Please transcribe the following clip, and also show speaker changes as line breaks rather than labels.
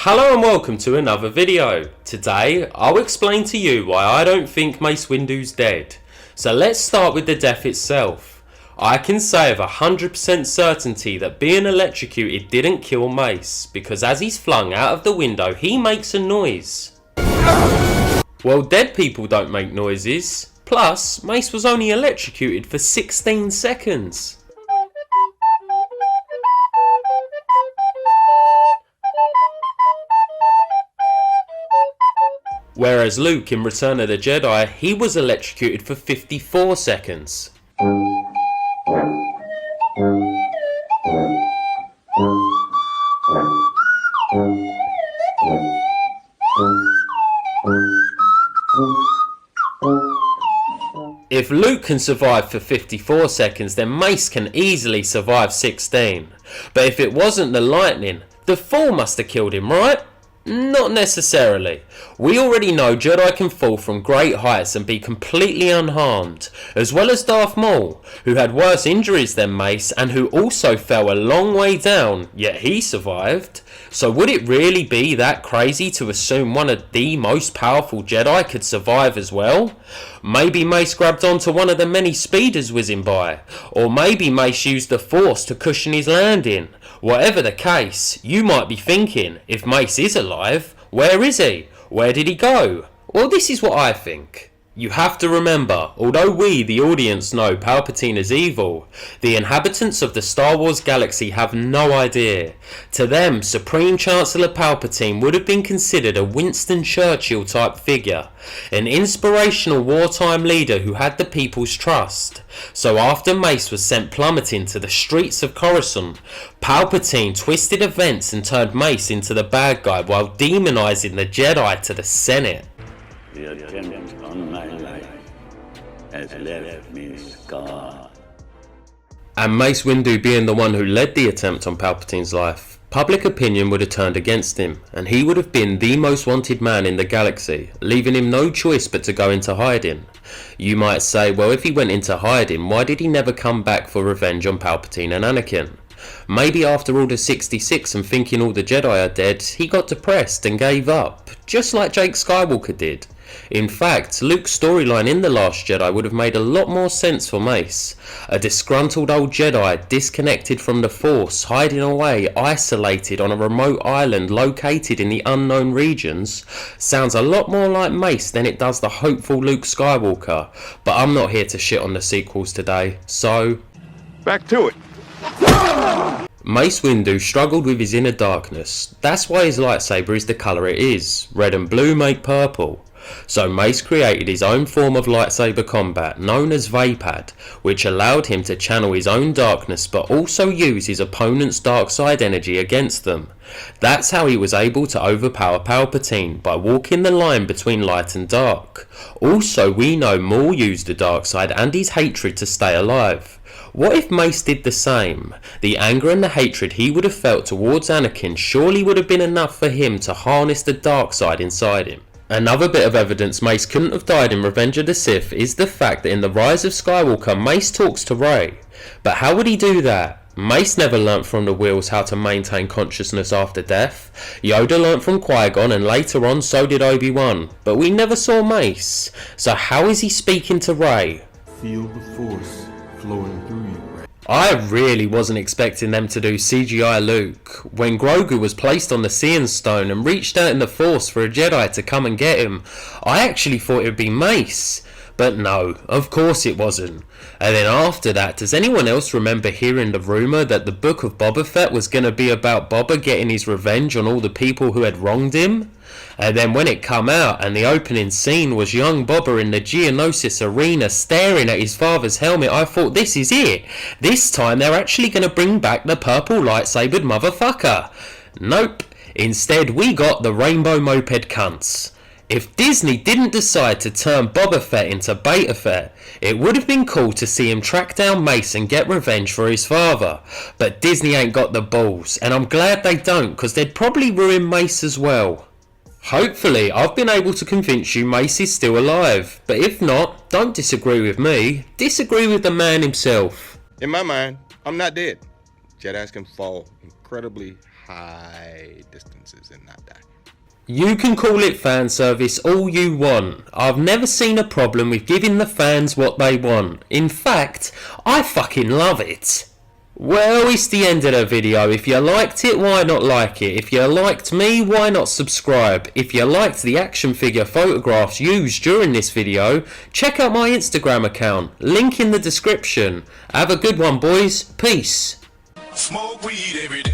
Hello and welcome to another video. Today I'll explain to you why I don't think Mace Windu's dead. So let's start with the death itself. I can say with 100% certainty that being electrocuted didn't kill Mace, because as he's flung out of the window he makes a noise. Well, dead people don't make noises. Plus, Mace was only electrocuted for 16 seconds. Whereas Luke in Return of the Jedi, he was electrocuted for 54 seconds. If Luke can survive for 54 seconds, then Mace can easily survive 16. But if it wasn't the lightning, the fall must have killed him, right? Not necessarily. We already know Jedi can fall from great heights and be completely unharmed, as well as Darth Maul, who had worse injuries than Mace and who also fell a long way down, yet he survived. So would it really be that crazy to assume one of the most powerful Jedi could survive as well? Maybe Mace grabbed onto one of the many speeders whizzing by, or maybe Mace used the Force to cushion his landing. Whatever the case, you might be thinking, if Mace is alive, where is he? Where did he go? Well, this is what I think. You have to remember, although we, the audience, know Palpatine is evil, the inhabitants of the Star Wars galaxy have no idea. To them, Supreme Chancellor Palpatine would have been considered a Winston Churchill type figure, an inspirational wartime leader who had the people's trust. So after Mace was sent plummeting to the streets of Coruscant, Palpatine twisted events and turned Mace into the bad guy while demonizing the Jedi to the Senate.
The attempt on my life has left me scarred.
And Mace Windu being the one who led the attempt on Palpatine's life, public opinion would have turned against him, and he would have been the most wanted man in the galaxy, leaving him no choice but to go into hiding. You might say, well, if he went into hiding, why did he never come back for revenge on Palpatine and Anakin? Maybe after Order 66 and thinking all the Jedi are dead, he got depressed and gave up, just like Jake Skywalker did. In fact, Luke's storyline in The Last Jedi would have made a lot more sense for Mace. A disgruntled old Jedi, disconnected from the Force, hiding away, isolated on a remote island located in the unknown regions, sounds a lot more like Mace than it does the hopeful Luke Skywalker. But I'm not here to shit on the sequels today, so...
back to it.
Mace Windu struggled with his inner darkness. That's why his lightsaber is the colour it is. Red and blue make purple. So Mace created his own form of lightsaber combat, known as Vapad, which allowed him to channel his own darkness but also use his opponent's dark side energy against them. That's how he was able to overpower Palpatine, by walking the line between light and dark. Also, we know Maul used the dark side and his hatred to stay alive. What if Mace did the same? The anger and the hatred he would have felt towards Anakin surely would have been enough for him to harness the dark side inside him. Another bit of evidence Mace couldn't have died in Revenge of the Sith is the fact that in the Rise of Skywalker, Mace talks to Rey. But how would he do that? Mace never learnt from the Whills how to maintain consciousness after death. Yoda learnt from Qui-Gon, and later on so did Obi-Wan. But we never saw Mace. So how is he speaking to Rey?
Feel the Force flowing through you, Rey.
I really wasn't expecting them to do CGI Luke. When Grogu was placed on the Seeing Stone and reached out in the Force for a Jedi to come and get him, I actually thought it would be Mace. But no, of course it wasn't. And then after that, does anyone else remember hearing the rumour that the Book of Boba Fett was going to be about Boba getting his revenge on all the people who had wronged him? And then when it come out and the opening scene was young Boba in the Geonosis arena staring at his father's helmet, I thought, this is it. This time they're actually going to bring back the purple lightsabered motherfucker. Nope. Instead we got the rainbow moped cunts. If Disney didn't decide to turn Boba Fett into Beta Fett, it would have been cool to see him track down Mace and get revenge for his father. But Disney ain't got the balls, and I'm glad they don't, because they'd probably ruin Mace as well. Hopefully I've been able to convince you Mace is still alive, but if not, don't disagree with me, disagree with the man himself.
In my mind, I'm not dead. Jedis can fall incredibly high distances and not die.
You can call it fan service all you want. I've never seen a problem with giving the fans what they want. In fact, I fucking love it. Well, it's the end of the video. If you liked it, why not like it? If you liked me, why not subscribe? If you liked the action figure photographs used during this video, check out my Instagram account. Link in the description. Have a good one, boys. Peace.
Smoke weed every day.